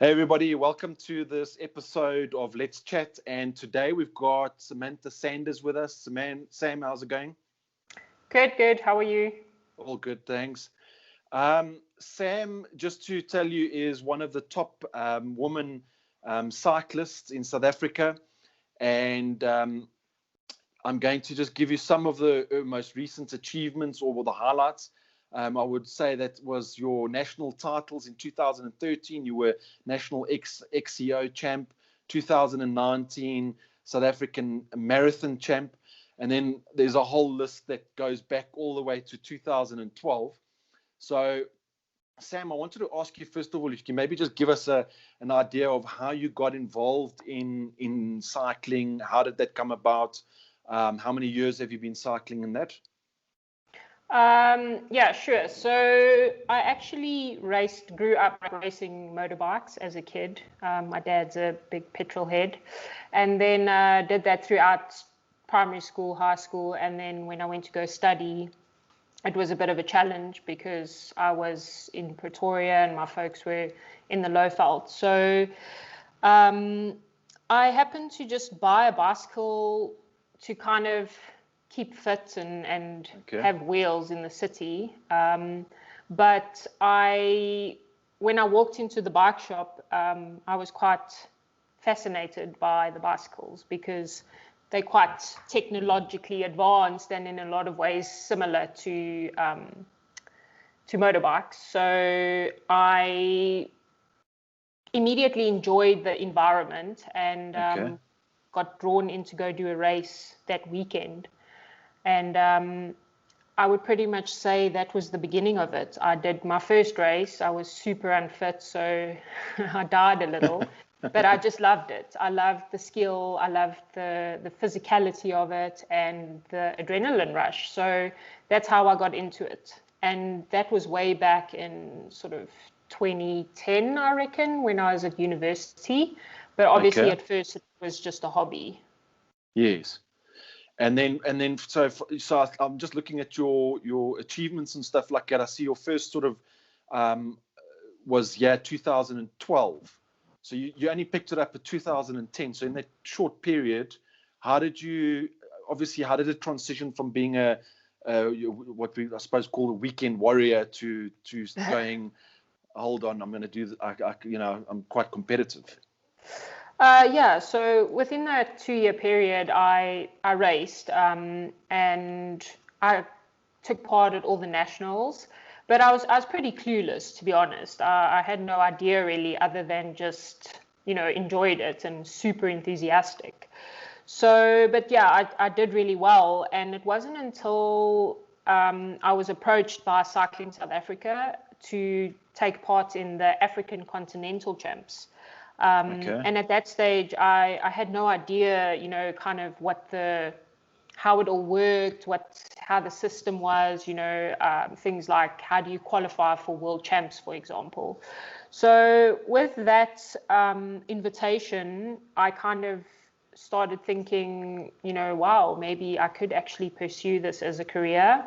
Hey everybody, welcome to this episode of Let's Chat. And today we've got Samantha Sanders with us. Sam, how's it going? Good. How are you? All good, thanks. Sam, just to tell you, is one of the top women cyclists in South Africa. And I'm going to just give you some of the most recent achievements or the highlights. I would say that was your national titles in 2013. You were national XCO champ, 2019 South African marathon champ. And then there's a whole list that goes back all the way to 2012. So, Sam, I wanted to ask you, first of all, if you can maybe just give us an idea of how you got involved in cycling. How did that come about? How many years have you been cycling in that? Yeah, sure. So I actually grew up racing motorbikes as a kid. My dad's a big petrol head, and then did that throughout primary school, high school, and then when I went to go study, it was a bit of a challenge because I was in Pretoria and my folks were in the Lowveld. So I happened to just buy a bicycle to kind of keep fit and have wheels in the city. But when I walked into the bike shop, I was quite fascinated by the bicycles because they're quite technologically advanced and in a lot of ways similar to motorbikes. So I immediately enjoyed the environment and got drawn in to go do a race that weekend. And I would pretty much say that was the beginning of it. I did my first race. I was super unfit, so I died a little. But I just loved it. I loved the skill. I loved the physicality of it and the adrenaline rush. So that's how I got into it. And that was way back in sort of 2010, I reckon, when I was at university. But obviously at first it was just a hobby. Yes. And then, so I'm just looking at your achievements and stuff like that. I see your first sort of was 2012. So you only picked it up at 2010. So in that short period, how did it transition from being what we I suppose call a weekend warrior to going, hold on, I'm going to do I'm quite competitive. Yeah, so within that 2-year period, I raced and I took part at all the nationals, but I was pretty clueless, to be honest. I had no idea really, other than just enjoyed it and super enthusiastic. So, but yeah, I did really well, and it wasn't until I was approached by Cycling South Africa to take part in the African Continental Champs. And at that stage, I had no idea, kind of how it all worked, how the system was, things like how do you qualify for world champs, for example. So with that invitation, I kind of started thinking, wow, maybe I could actually pursue this as a career.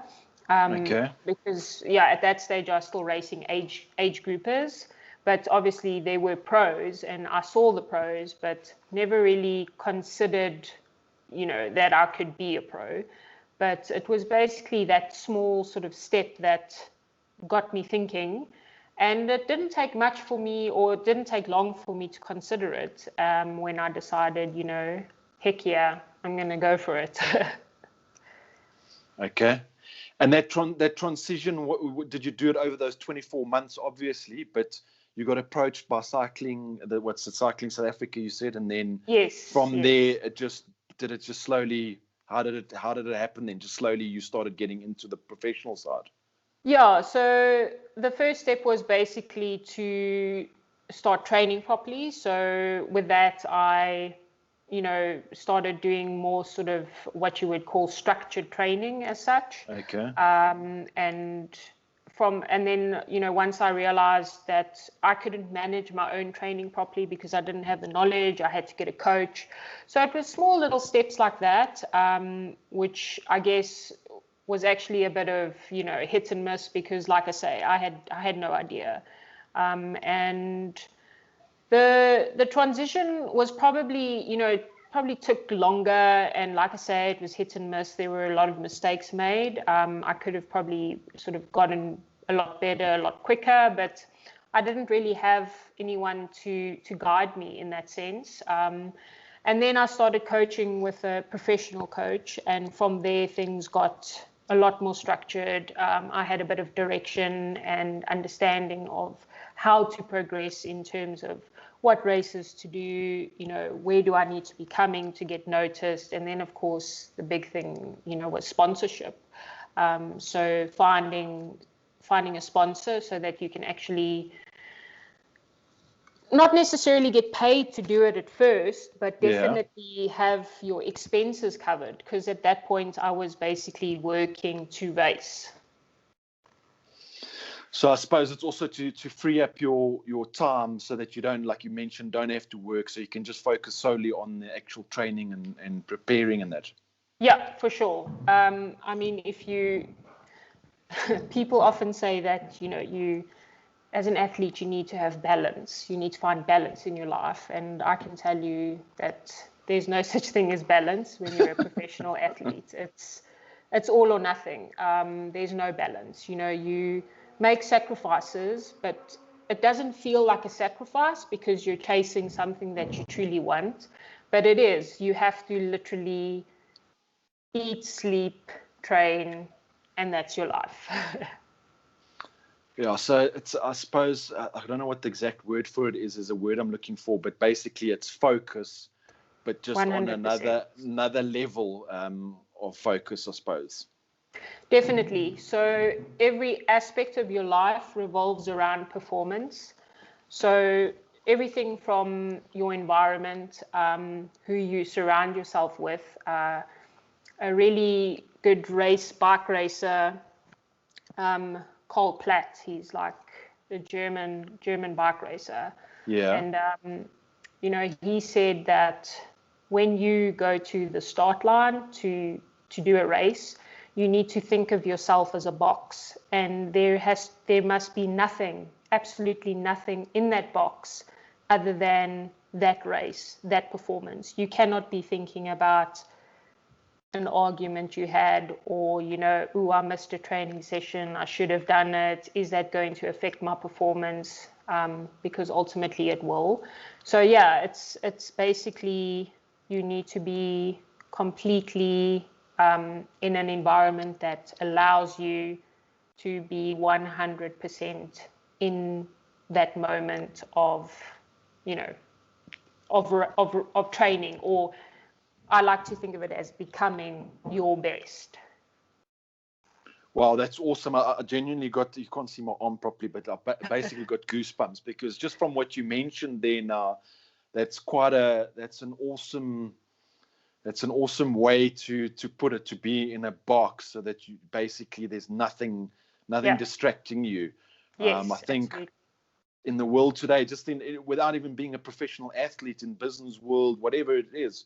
Because at that stage, I was still racing age groupers. But obviously there were pros and I saw the pros, but never really considered, that I could be a pro. But it was basically that small sort of step that got me thinking. And it didn't take much for me, or it didn't take long for me to consider it when I decided, heck yeah, I'm going to go for it. Okay. And that transition, did you do it over those 24 months, obviously, but you got approached by Cycling South Africa, you said, and then there it just slowly, how did it happen then? Just slowly you started getting into the professional side. Yeah, so the first step was basically to start training properly. So with that, I started doing more sort of what you would call structured training as such. And then, once I realized that I couldn't manage my own training properly because I didn't have the knowledge, I had to get a coach. So it was small little steps like that, which I guess was actually a bit of, hit and miss because, like I say, I had no idea. And The transition was probably, probably took longer, and like I say, it was hit and miss. There were a lot of mistakes made. I could have probably sort of gotten a lot better, a lot quicker, but I didn't really have anyone to guide me in that sense. And then I started coaching with a professional coach, and from there things got a lot more structured. I had a bit of direction and understanding of how to progress in terms of what races to do, where do I need to be coming to get noticed. And then, of course, the big thing, was sponsorship. So finding a sponsor so that you can actually not necessarily get paid to do it at first, but definitely have your expenses covered, because at that point I was basically working to race. So I suppose it's also to free up your time so that you don't, like you mentioned, don't have to work, so you can just focus solely on the actual training and preparing and that. Yeah, for sure. I mean, people often say that, as an athlete, you need to have balance. You need to find balance in your life. And I can tell you that there's no such thing as balance when you're a professional athlete. It's all or nothing. There's no balance. You make sacrifices, but it doesn't feel like a sacrifice because you're chasing something that you truly want. But it is. You have to literally eat, sleep, train, and that's your life. Yeah, so it's, I suppose, I don't know what the exact word for it is a word I'm looking for, but basically it's focus, but just 100%. On another level of focus, I suppose. Definitely. So every aspect of your life revolves around performance. So everything from your environment, who you surround yourself with, a really good bike racer, Cole Platt, he's like the German bike racer. Yeah. And he said that when you go to the start line to do a race, you need to think of yourself as a box, and there must be nothing, absolutely nothing in that box other than that race, that performance. You cannot be thinking about an argument you had, or I missed a training session, I should have done it, is that going to affect my performance? Because ultimately it will. So yeah, it's basically you need to be completely in an environment that allows you to be 100% in that moment of training, or I like to think of it as becoming your best. Wow, that's awesome. I genuinely you can't see my arm properly, but I basically got goosebumps, because just from what you mentioned there now, that's an awesome way to put it, to be in a box so that you basically there's nothing distracting you. Yes, I think absolutely. In the world today, just without even being a professional athlete, in business world, whatever it is,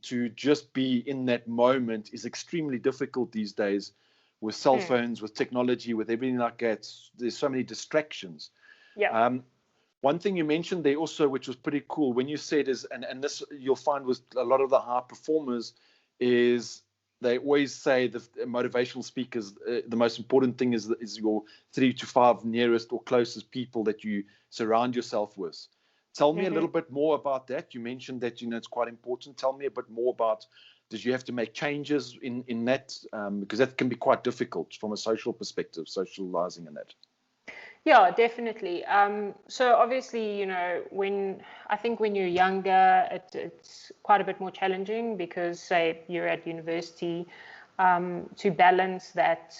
to just be in that moment is extremely difficult these days, with cell phones, with technology, with everything like that. There's so many distractions. Yeah. One thing you mentioned there also, which was pretty cool, when you said and this you'll find with a lot of the high performers, is they always say the motivational speakers, the most important thing is your 3 to 5 nearest or closest people that you surround yourself with. Tell me a little bit more about that. You mentioned that it's quite important. Tell me a bit more about, did you have to make changes in that? Because that can be quite difficult from a social perspective, socializing in that. Yeah, definitely. So obviously, when you're younger, it's quite a bit more challenging, because say you're at university, to balance that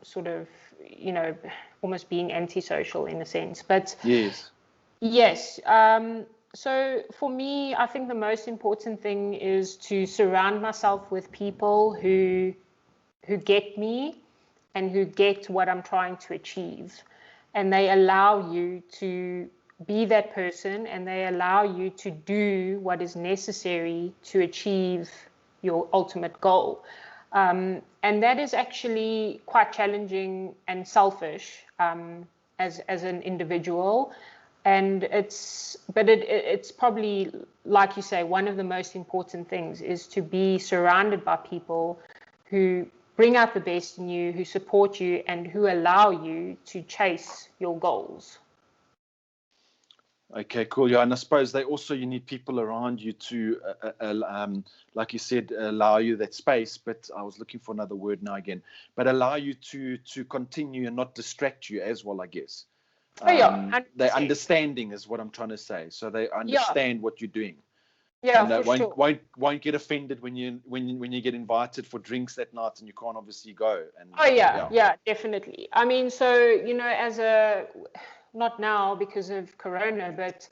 sort of, almost being antisocial in a sense. But yes. So for me, I think the most important thing is to surround myself with people who get me and who get what I'm trying to achieve. And they allow you to be that person, and they allow you to do what is necessary to achieve your ultimate goal. And that is actually quite challenging and selfish as an individual. And it's probably, like you say, one of the most important things is to be surrounded by people who bring out the best in you, who support you, and who allow you to chase your goals. Okay, cool. Yeah, and I suppose you need people around you to, like you said, allow you that space. But I was looking for another word now again. But allow you to continue and not distract you as well, I guess. Oh yeah, Their understanding is what I'm trying to say. So they understand what you're doing. Yeah, And for sure. won't get offended when you get invited for drinks that night and you can't obviously go. And Oh yeah, definitely. I mean, so not now because of Corona, but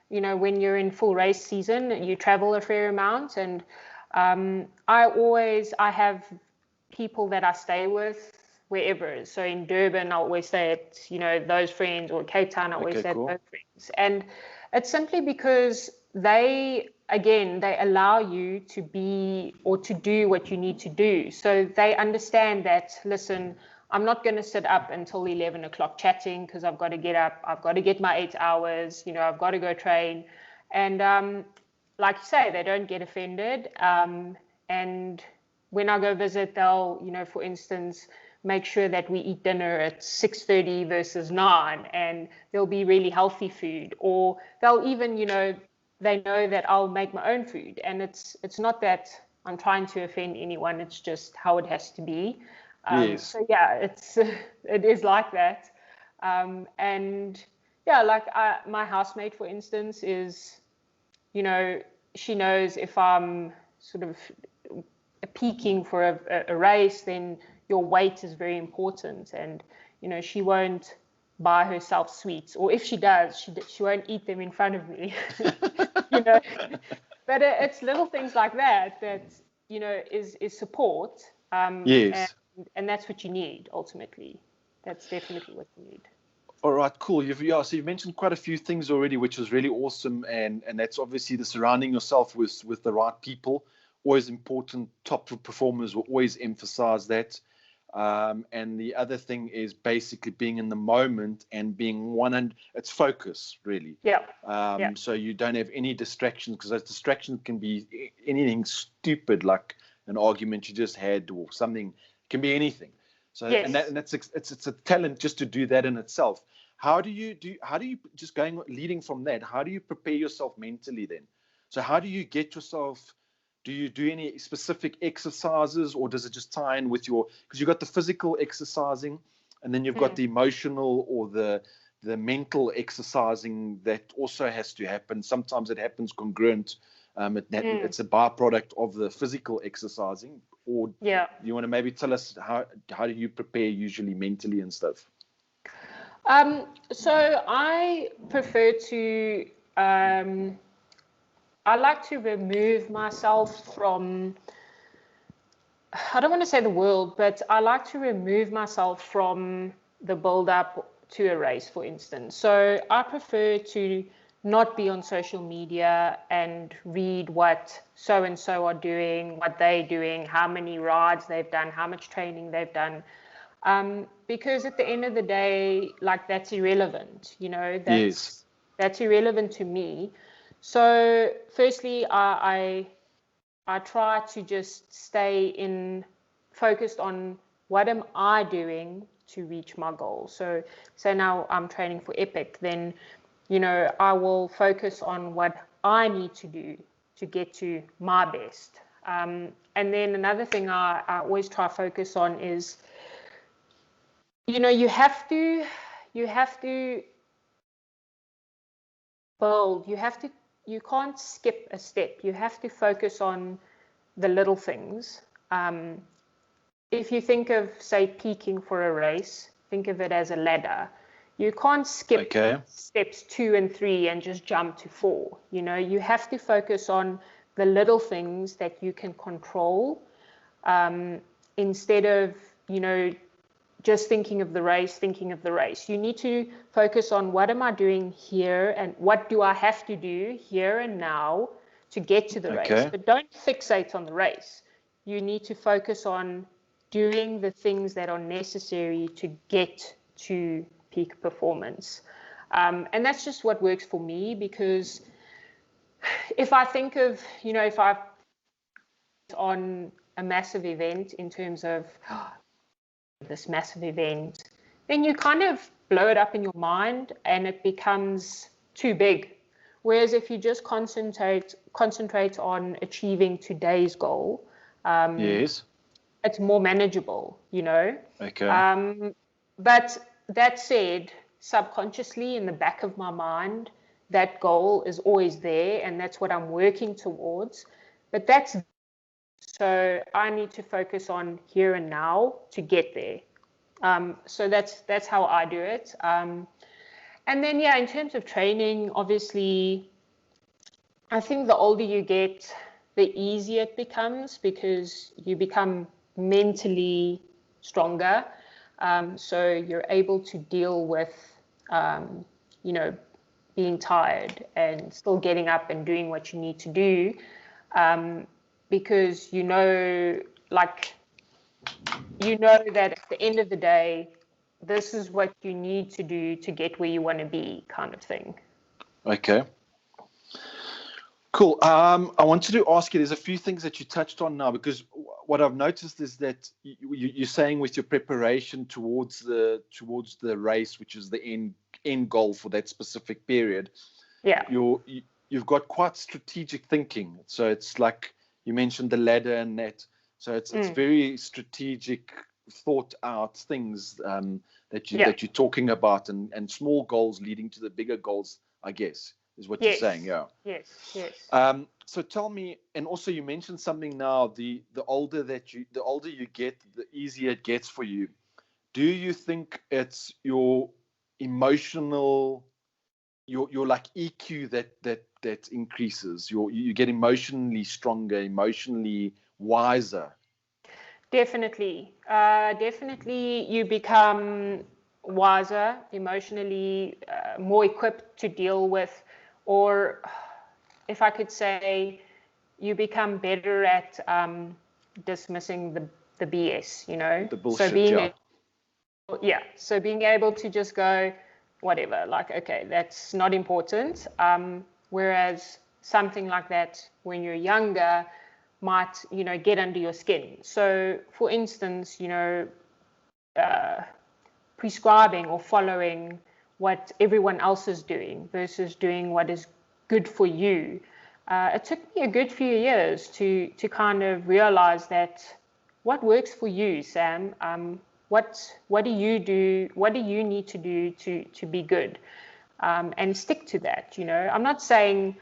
when you're in full race season, you travel a fair amount, and I have people that I stay with wherever. So in Durban, I always stay at those friends, or Cape Town, I always stay at those friends, and it's simply because they allow you to be or to do what you need to do. So they understand that, listen, I'm not going to sit up until 11 o'clock chatting because I've got to get up. I've got to get my 8 hours. I've got to go train. And like you say, they don't get offended. And when I go visit, they'll, for instance, make sure that we eat dinner at 6:30 versus 9, and there'll be really healthy food. Or they'll even, they know that I'll make my own food. And it's not that I'm trying to offend anyone. It's just how it has to be. yes. So yeah, it is like that. And yeah, like my housemate, for instance, is, she knows if I'm sort of peaking for a race, then your weight is very important. And, she won't buy herself sweets, or if she does, she won't eat them in front of me, But it's little things like that is support. Yes. And that's what you need ultimately. That's definitely what you need. All right, cool. So you've mentioned quite a few things already, which is really awesome, and that's obviously the surrounding yourself with the right people. Always important. Top performers will always emphasize that. And the other thing is basically being in the moment and being it's focus, really. Yeah. So you don't have any distractions, because those distractions can be anything stupid, like an argument you just had or something. It can be anything. So yes. It's a talent just to do that in itself. How do you just leading from that? How do you prepare yourself mentally then? So how do you get yourself? Do you do any specific exercises, or does it just tie in with because you've got the physical exercising, and then you've got the emotional or the mental exercising that also has to happen. Sometimes it happens congruent. It's a byproduct of the physical exercising. Or you want to maybe tell us how do you prepare usually mentally and stuff? So I prefer to I like to remove myself from, I don't want to say the world, but I like to remove myself from the build up to a race, for instance. So I prefer to not be on social media and read what so and so are doing, what they're doing, how many rides they've done, how much training they've done. Because at the end of the day, like, that's irrelevant, that's irrelevant to me. So firstly, I try to just stay focused on what am I doing to reach my goal. So say now I'm training for Epic, then I will focus on what I need to do to get to my best. And then another thing I always try to focus on is, you have to build, you can't skip a step. You have to focus on the little things. If you think of, say, peaking for a race, think of it as a ladder. You can't skip steps 2 and 3 and just jump to 4. You have to focus on the little things that you can control, instead of, just thinking of the race. You need to focus on, what am I doing here, and what do I have to do here and now to get to the race. But don't fixate on the race. You need to focus on doing the things that are necessary to get to peak performance. And that's just what works for me, because if I think of, if I on a massive event in terms of this massive event, then you kind of blow it up in your mind and it becomes too big. Whereas if you just concentrate on achieving today's goal, Yes. it's more manageable, Okay. But that said, subconsciously in the back of my mind, that goal is always there, and that's what I'm working towards. But so I need to focus on here and now to get there. So that's how I do it. And then, in terms of training, obviously, I think the older you get, the easier it becomes, because you become mentally stronger. So you're able to deal with, being tired and still getting up and doing what you need to do, because that at the end of the day, this is what you need to do to get where you want to be, kind of thing. Okay. Cool. I wanted to ask you, there's a few things that you touched on now, because what I've noticed is that you're saying with your preparation towards the race, which is the end goal for that specific period, you've got quite strategic thinking. So it's like you mentioned the ladder and that. So it's very strategic, thought out things that you're talking about, and small goals leading to the bigger goals, I guess, is what you're saying. Yeah. Yes. So tell me, and also you mentioned something now, the older you get, the easier it gets for you. Do you think it's your emotional, your like EQ that increases? You get emotionally stronger, emotionally wiser? Definitely. Definitely you become wiser, emotionally more equipped to deal with, or if I could say, you become better at dismissing the BS, The bullshit, so being able to just go, whatever, like, okay, that's not important. Whereas something like that when you're younger might, get under your skin. So for instance, prescribing or following what everyone else is doing versus doing what is good for you. It took me a good few years to kind of realize that what works for you, Sam. What do you do? What do you need to do to be good? And stick to that. I'm not saying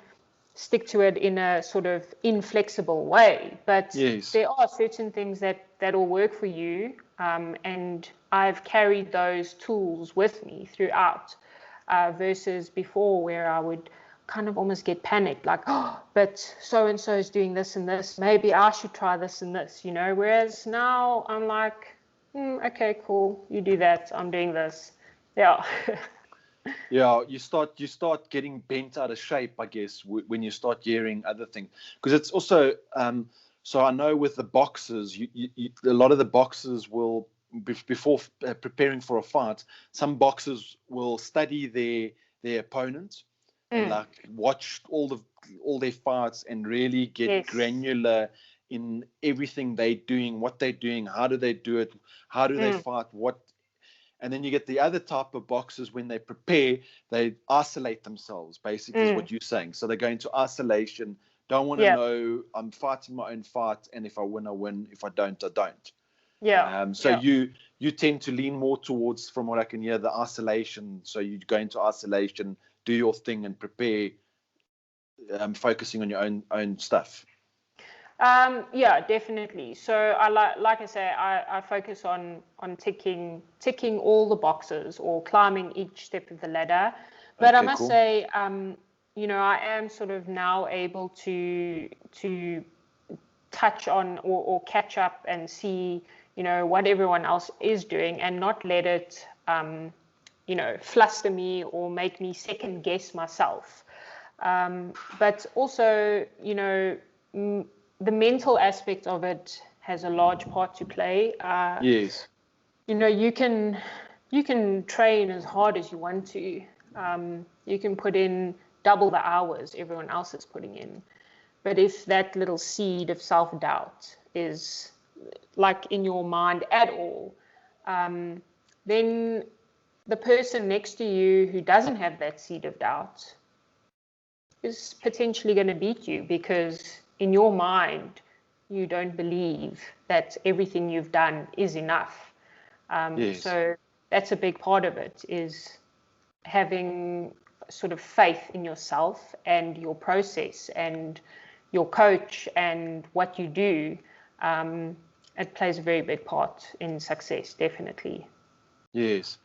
stick to it in a sort of inflexible way, but there are certain things that will work for you, and I've carried those tools with me throughout, versus before, where I would kind of almost get panicked, like, oh, but so and so is doing this and this, maybe I should try this and this, whereas now I'm like, okay, cool, you do that, I'm doing this. Yeah, you start getting bent out of shape, I guess, when you start hearing other things. Because it's also, so I know with the boxers, a lot of the boxers will, before preparing for a fight, some boxers will study their opponent and like watch all their fights and really get granular in everything they're doing, what they're doing, how do they do it, how do they fight, what. And then you get the other type of boxers, when they prepare, they isolate themselves, basically, is what you're saying. So they go into isolation, don't want to know, I'm fighting my own fight, and if I win, I win. If I don't, I don't. So you tend to lean more towards, from what I can hear, the isolation. So you go into isolation, do your thing, and prepare, focusing on your own stuff. Definitely. So I like I say, I focus on ticking all the boxes, or climbing each step of the ladder. But I must say, I am sort of now able to touch on or catch up and see, what everyone else is doing, and not let it, fluster me or make me second guess myself. But also, the mental aspect of it has a large part to play. Yes. You can train as hard as you want to, You can put in double the hours everyone else is putting in. But if that little seed of self-doubt is like in your mind at all, then the person next to you who doesn't have that seed of doubt is potentially going to beat you, because in your mind, you don't believe that everything you've done is enough. Yes. So that's a big part of it, is having sort of faith in yourself and your process and your coach and what you do. It plays a very big part in success, definitely. Yes.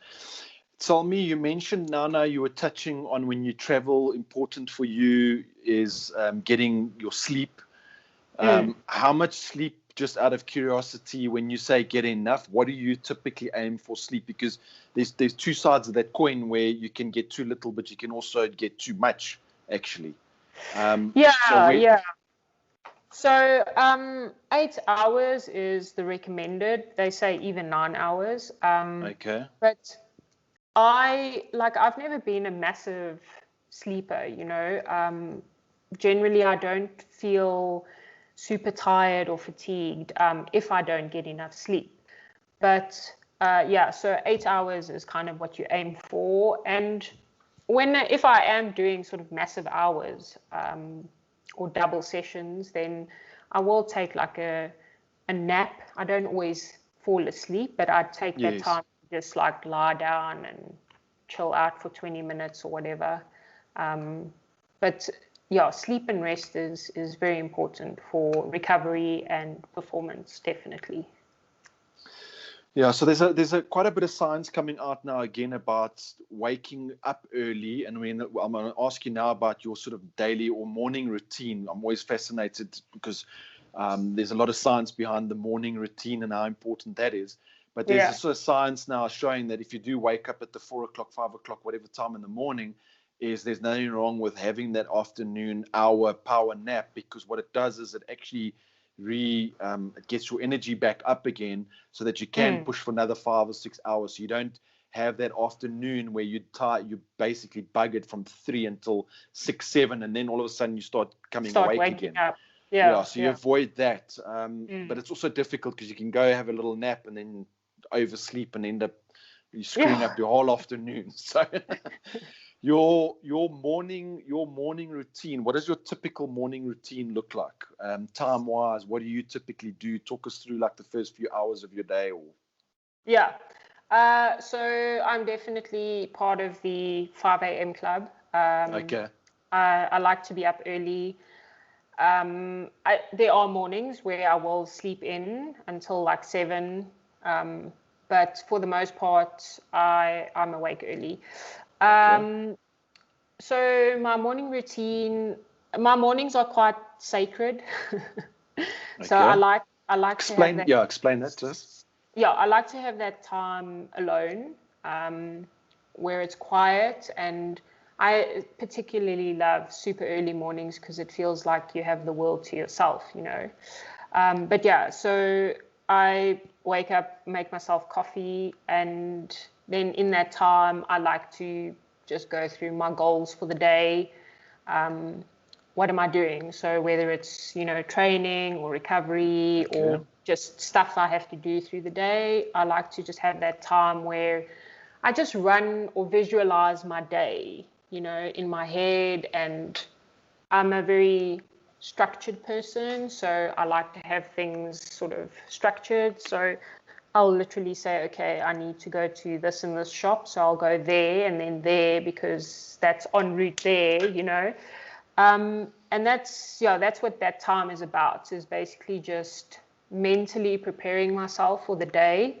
Tell me, you mentioned, Nana, you were touching on when you travel, important for you is getting your sleep. How much sleep, just out of curiosity, when you say get enough, what do you typically aim for sleep? Because there's two sides of that coin, where you can get too little, but you can also get too much, actually. Yeah. So 8 hours is the recommended. They say even 9 hours. Okay. But I've never been a massive sleeper, generally I don't feel super tired or fatigued if I don't get enough sleep. But so 8 hours is kind of what you aim for. And if I am doing sort of massive hours or double sessions, then I will take like a nap. I don't always fall asleep, but I'd take that time to just like lie down and chill out for 20 minutes or whatever. But yeah, sleep and rest is very important for recovery and performance, definitely. Yeah, so there's a quite a bit of science coming out now again about waking up early, and I'm going to ask you now about your sort of daily or morning routine. I'm always fascinated because there's a lot of science behind the morning routine and how important that is. But there's a sort of science now showing that if you do wake up at the 4 o'clock, 5 o'clock, whatever time in the morning, there's nothing wrong with having that afternoon hour power nap, because what it does is it actually it gets your energy back up again, so that you can push for another 5 or 6 hours. So you don't have that afternoon where you basically buggered from 3 until 6, 7, and then all of a sudden you start awake waking again. Up. So you avoid that. But it's also difficult because you can go have a little nap and then oversleep and end up screwing up your whole afternoon. So your morning routine, what does your typical morning routine look like? Time wise, what do you typically do? Talk us through like the first few hours of your day. So I'm definitely part of the 5 a.m. club. Okay. I like to be up early. There are mornings where I will sleep in until like 7, but for the most part, I'm awake early. So my morning routine, my mornings are quite sacred. So I like to have that. Explain that to us. Yeah, I like to have that time alone, where it's quiet, and I particularly love super early mornings because it feels like you have the world to yourself, But yeah, so I wake up, make myself coffee, and then in that time, I like to just go through my goals for the day. What am I doing? So whether it's, training or recovery or just stuff I have to do through the day, I like to just have that time where I just run or visualize my day, in my head. And I'm a very structured person, so I like to have things sort of structured. So I'll literally say, okay, I need to go to this and this shop, so I'll go there and then there because that's en route there, And that's what that time is about, is basically just mentally preparing myself for the day.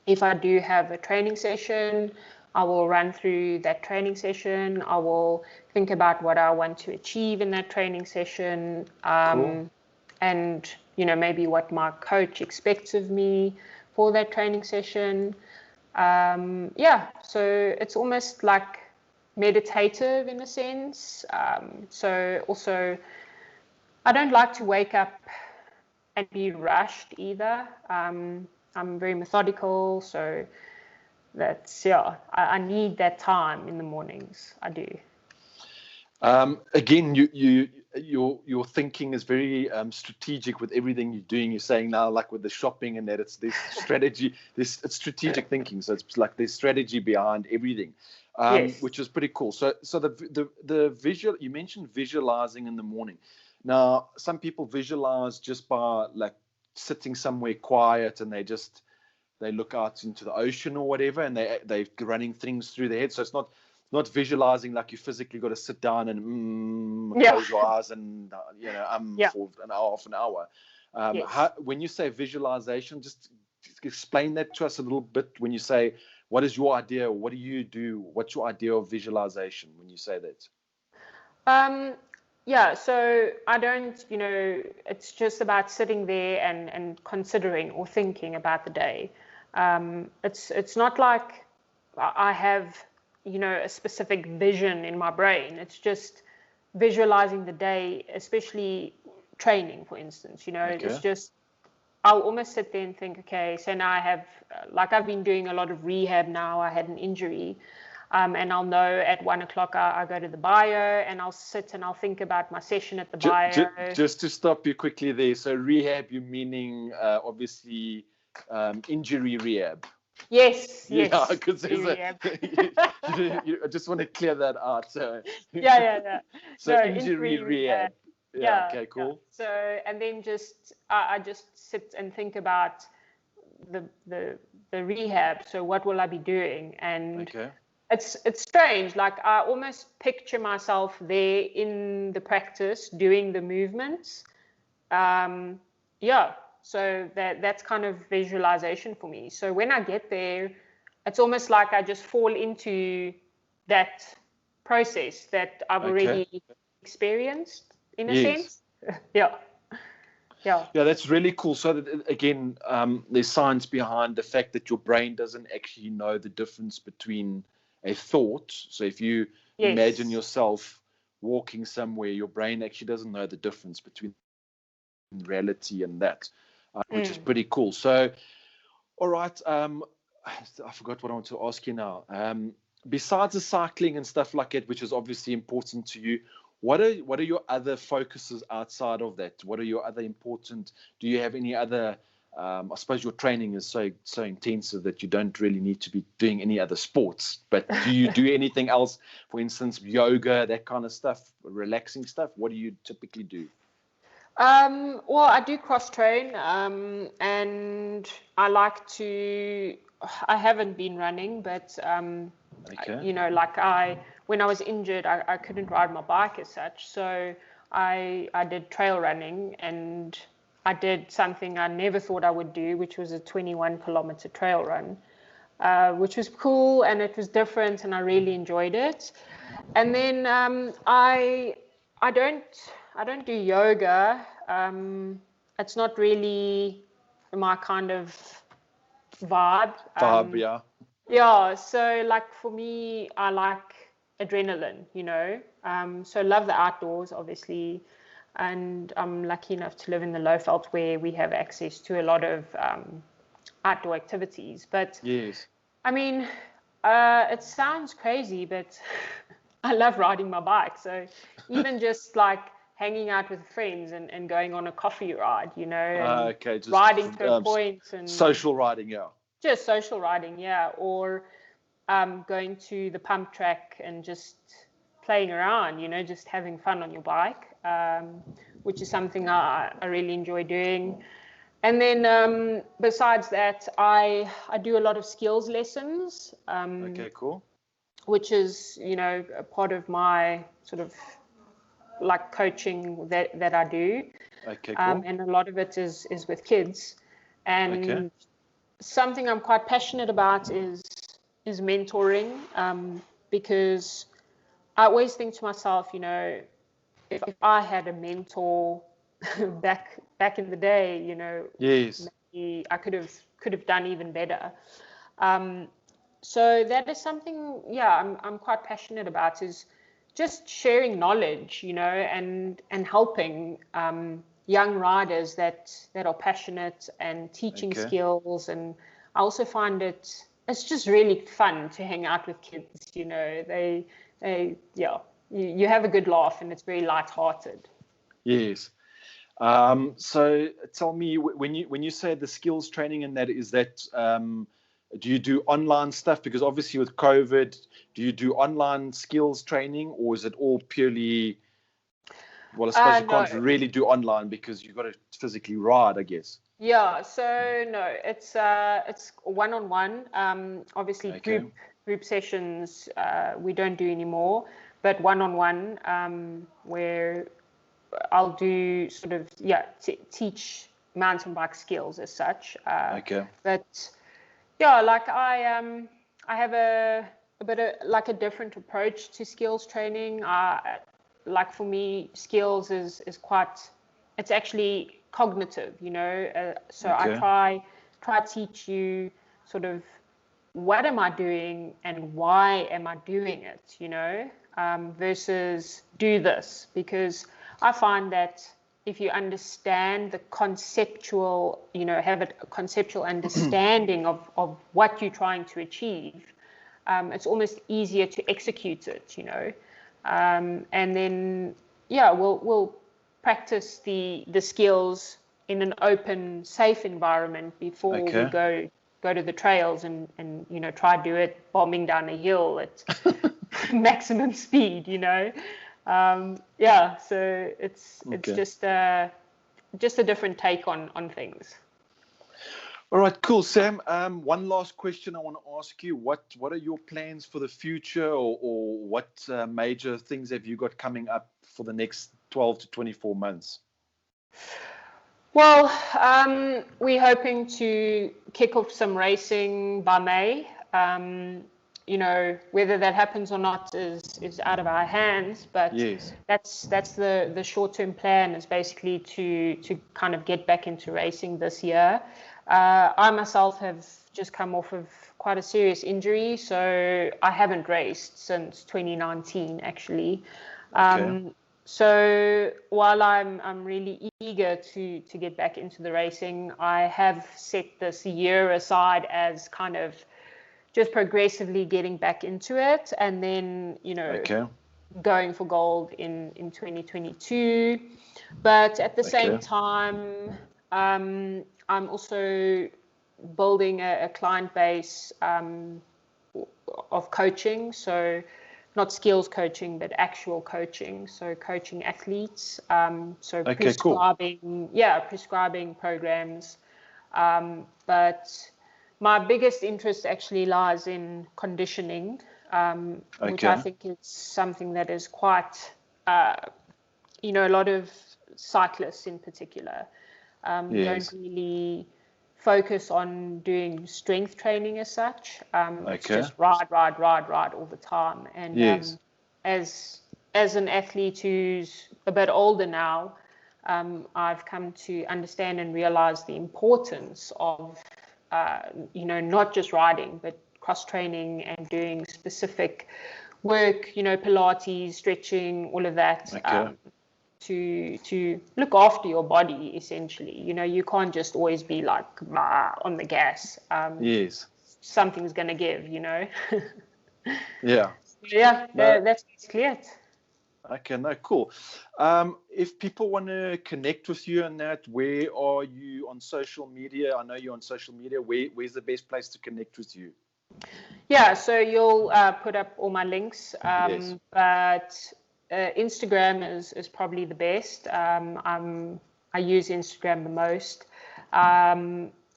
If I do have a training session, I will run through that training session. I will think about what I want to achieve in that training session. And, maybe what my coach expects of me for that training session. So it's almost like meditative in a sense. So also, I don't like to wake up and be rushed either. I'm very methodical, so that's yeah. I need that time in the mornings. I do. Again, your thinking is very strategic with everything you're doing. You're saying now, like with the shopping and that, it's this strategy, it's strategic thinking. So it's like there's strategy behind everything, Yes. which is pretty cool. So the visual, you mentioned visualizing in the morning. Now, some people visualize just by like sitting somewhere quiet and they look out into the ocean or whatever, and they're running things through their head. So it's not visualizing like you physically got to sit down and close your eyes and for an hour, half an hour. Yes. When you say visualization, just explain that to us a little bit. When you say, what is your idea? What do you do? What's your idea of visualization when you say that? Yeah, so I don't, it's just about sitting there and considering or thinking about the day. It's not like I have, a specific vision in my brain. It's just visualizing the day, especially training, for instance. It's Okay. just, I'll almost sit there and think, okay, so now I have, like I've been doing a lot of rehab now. I had an injury. And I'll know at 1 o'clock I go to the bio, and I'll sit and I'll think about my session at the bio. Just to stop you quickly there. So rehab, you meaning obviously injury rehab. Yes, Yeah, yes. because there's Rehab. I just want to clear that out. So, Yeah. so No, injury injury rehab. rehab. Yeah. Yeah, Okay. yeah. Cool. So, and then I just sit and think about the the rehab. So what will I be doing? And Okay. it's strange. Like I almost picture myself there in the practice doing the movements. Yeah. So that's kind of visualization for me. So when I get there, it's almost like I just fall into that process that I've Okay. already experienced in a Yes. sense. Yeah. Yeah. Yeah, that's really cool. So that, again, there's science behind the fact that your brain doesn't actually know the difference between a thought. So if you imagine Yes. yourself walking somewhere, your brain actually doesn't know the difference between reality and that, which is Mm. pretty cool. So, all right, I forgot what I want to ask you now. Besides the cycling and stuff like that, which is obviously important to you, what are your other focuses outside of that? What are your other important? Do you have any other? I suppose your training is so intensive that you don't really need to be doing any other sports. But do you do anything else? For instance, yoga, that kind of stuff, relaxing stuff. What do you typically do? Well, I do cross train, and I like to. I haven't been running, but Okay. like when I was injured, I couldn't ride my bike as such, so I did trail running, and I did something I never thought I would do, which was a 21-kilometer trail run, which was cool and it was different, and I really enjoyed it. And then I don't do yoga. It's not really my kind of vibe. Vibe, yeah. Yeah, so like for me, I like adrenaline, So love the outdoors, obviously, and I'm lucky enough to live in the Lowveld where we have access to a lot of outdoor activities. But Yes. I mean, it sounds crazy, but I love riding my bike. So even just like hanging out with friends and going on a coffee ride, and Okay, just riding to a point and social riding, yeah. just social riding, yeah, or going to the pump track and just playing around, just having fun on your bike, which is something I really enjoy doing. And then besides that, I do a lot of skills lessons, Okay, cool. which is, a part of my sort of like coaching that I do. Okay, cool. And a lot of it is with kids. Okay, And something I'm quite passionate about is mentoring, because I always think to myself, if I had a mentor back in the day, yes. maybe I could have done even better. So that is something, yeah, I'm quite passionate about, is just sharing knowledge, and helping young riders that are passionate and teaching Okay. skills. And I also find it it's just really fun to hang out with kids. Yeah, you have a good laugh, and it's very light-hearted. Yes. So tell me, when you say the skills training and that, is that do you do online stuff? Because obviously with COVID, do you do online skills training, or is it all purely? Well, I suppose you No. can't really do online because you've got to physically ride, I guess. Yeah, so no, it's one-on-one. Obviously, Okay. group sessions we don't do anymore, but one-on-one, where I'll do sort of teach mountain bike skills as such. Okay. But yeah, like I have a bit of like a different approach to skills training. Like for me, skills is quite, it's actually cognitive, so I Okay. try to teach you sort of what am I doing and why am I doing it, versus do this, because I find that if you understand the conceptual, have a conceptual understanding of what you're trying to achieve, it's almost easier to execute it, and then we'll practice the skills in an open, safe environment before we Okay. go to the trails and try to do it bombing down a hill at maximum speed, so it's Okay. just a different take on things. All right, cool, Sam. One last question I want to ask you. What are your plans for the future, or what major things have you got coming up for the next 12 to 24 months? Well, we're hoping to kick off some racing by May. Whether that happens or not is out of our hands, but Yes. that's the short-term plan, is basically to kind of get back into racing this year. I myself have just come off of quite a serious injury, so I haven't raced since 2019 actually. Okay. So while I'm really eager to get back into the racing, I have set this year aside as kind of just progressively getting back into it, and then Okay. going for gold in 2022. But at the same Okay. time, I'm also building a client base of coaching, so not skills coaching, but actual coaching. So coaching athletes, so Okay. Cool. prescribing programs. But my biggest interest actually lies in conditioning, which I Okay. think is something that is quite, a lot of cyclists in particular don't Yes. really focus on doing strength training as such. It's Okay. just ride all the time. And Yes. as an athlete who's a bit older now, I've come to understand and realize the importance of, not just riding, but cross training and doing specific work, Pilates, stretching, all of that. Okay. To look after your body, essentially. You can't just always be like on the gas. Yes. Something's going to give. Yeah. Yeah, No. that's basically it. Okay. No. Cool. If people want to connect with you and that, where are you on social media? I know you're on social media. Where's the best place to connect with you? Yeah, so you'll put up all my links, Yes. but Instagram is probably the best. I use Instagram the most.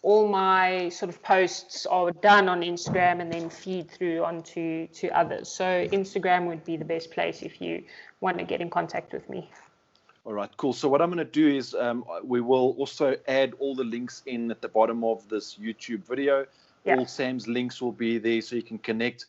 All my sort of posts are done on Instagram and then feed through onto others. So Instagram would be the best place if you want to get in contact with me. All right, cool. So what I'm going to do is we will also add all the links in at the bottom of this YouTube video. Yeah. All Sam's links will be there, so you can connect.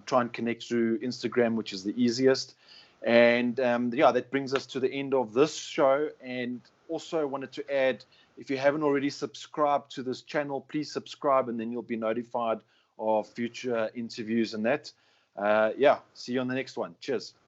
Try and connect through Instagram, which is the easiest. And that brings us to the end of this show. And also wanted to add, if you haven't already subscribed to this channel, please subscribe, and then you'll be notified of future interviews and that. See you on the next one. Cheers.